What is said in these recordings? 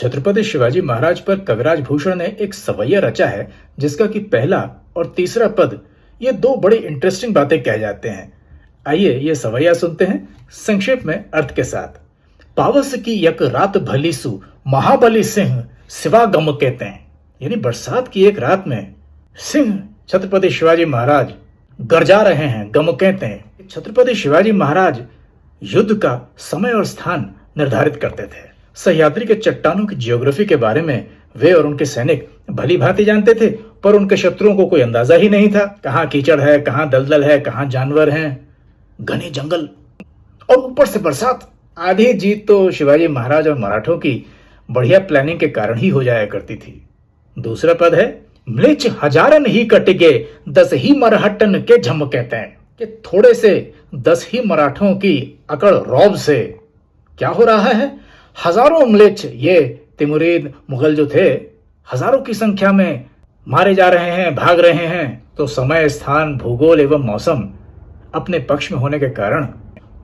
छत्रपति शिवाजी महाराज पर कविराज भूषण ने एक सवैया रचा है जिसका कि पहला और तीसरा पद ये दो बड़ी इंटरेस्टिंग बातें कह जाते हैं। आइए ये सवैया सुनते हैं संक्षेप में अर्थ के साथ। पावस की यक रात भली सु महाबली सिंह सिवा गम कहते हैं, यानी बरसात की एक रात में सिंह छत्रपति शिवाजी महाराज गरजा रहे हैं, गम कहते हैं। छत्रपति शिवाजी महाराज युद्ध का समय और स्थान निर्धारित करते थे। सह्याद्री के चट्टानों की जियोग्राफी के बारे में वे और उनके सैनिक भली भांति जानते थे, पर उनके शत्रुओं को कोई अंदाजा ही नहीं था। कहाँ कीचड़ है, कहाँ दलदल है, कहाँ जानवर हैं, घने जंगल और ऊपर से बरसात। आधी जीत तो शिवाजी महाराज और मराठों की बढ़िया प्लानिंग के कारण ही हो जाया करती थी। दूसरा पद है म्लेच्छ हजारन ही कटिगे 10 ही मरहट्टन के झम कहते हैं कि थोड़े से 10 ही मराठों की अकड़ रौब से क्या हो रहा है, हजारों म्लेच्छ ये तिमुरीद मुगल जो थे हजारों की संख्या में मारे जा रहे हैं, भाग रहे हैं। तो समय, स्थान, भूगोल एवं मौसम अपने पक्ष में होने के कारण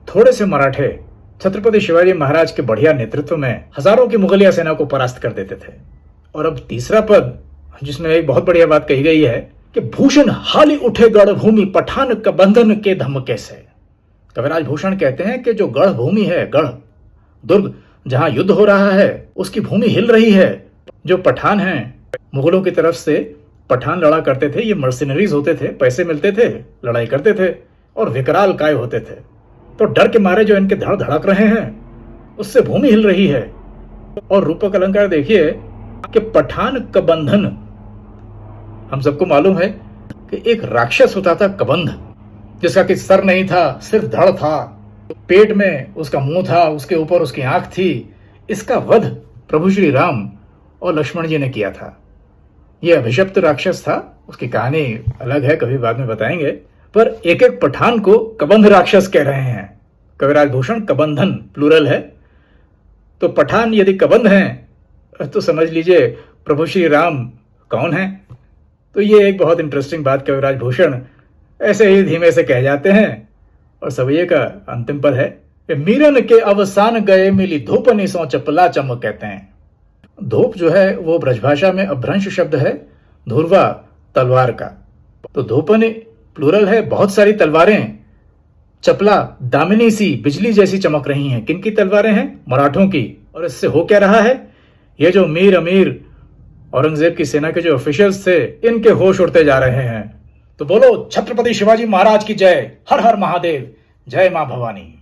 थोड़े से मराठे छत्रपति शिवाजी महाराज के बढ़िया नेतृत्व में हजारों की मुगलिया सेना को परास्त कर देते थे। और अब तीसरा पद जिसमें एक बहुत बढ़िया बात कही गई है कि भूषण हाली उठे गढ़ भूमि पठान का बंधन के धमके से। कविराज भूषण कहते हैं कि जो गढ़ भूमि है, गढ़ दुर्ग जहां युद्ध हो रहा है, उसकी भूमि हिल रही है। जो पठान हैं, मुगलों की तरफ से पठान लड़ा करते थे, ये मर्सिनरीज होते थे, पैसे मिलते थे, लड़ाई करते थे और विकराल काय होते थे। तो डर के मारे जो इनके धड़ धड़क रहे हैं उससे भूमि हिल रही है। और रूपक अलंकार देखिए कि पठान कबंधन, हम सबको मालूम है कि एक राक्षस होता था कबंध, जिसका कि सर नहीं था, सिर्फ धड़ था, पेट में उसका मुंह था, उसके ऊपर उसकी आंख थी। इसका वध प्रभु श्री राम और लक्ष्मण जी ने किया था। यह अभिशप्त राक्षस था, उसकी कहानी अलग है, कभी बाद में बताएंगे। पर एक एक पठान को कबंध राक्षस कह रहे हैं कविराज भूषण। कबंधन प्लूरल है, तो पठान यदि कबंध हैं तो समझ लीजिए प्रभु श्री राम कौन है। तो ये एक बहुत इंटरेस्टिंग बात कविराज भूषण ऐसे ही धीमे से कह जाते हैं। और सवैये का अंतिम पद है मीरन के अवसान गए मिली धूप निसो चपला चमक कहते हैं। धूप जो है वो ब्रजभाषा में अभ्रंश शब्द है धुर्वा तलवार का। तो धूपन प्लूरल है, बहुत सारी तलवारें चपला दामिनी सी बिजली जैसी चमक रही हैं। किन की तलवारें हैं? मराठों की। और इससे हो क्या रहा है, ये जो मीर अमीर औरंगजेब की सेना के जो ऑफिशियल्स थे, इनके होश उड़ते जा रहे हैं। तो बोलो छत्रपति शिवाजी महाराज की जय। हर हर महादेव। जय मां भवानी।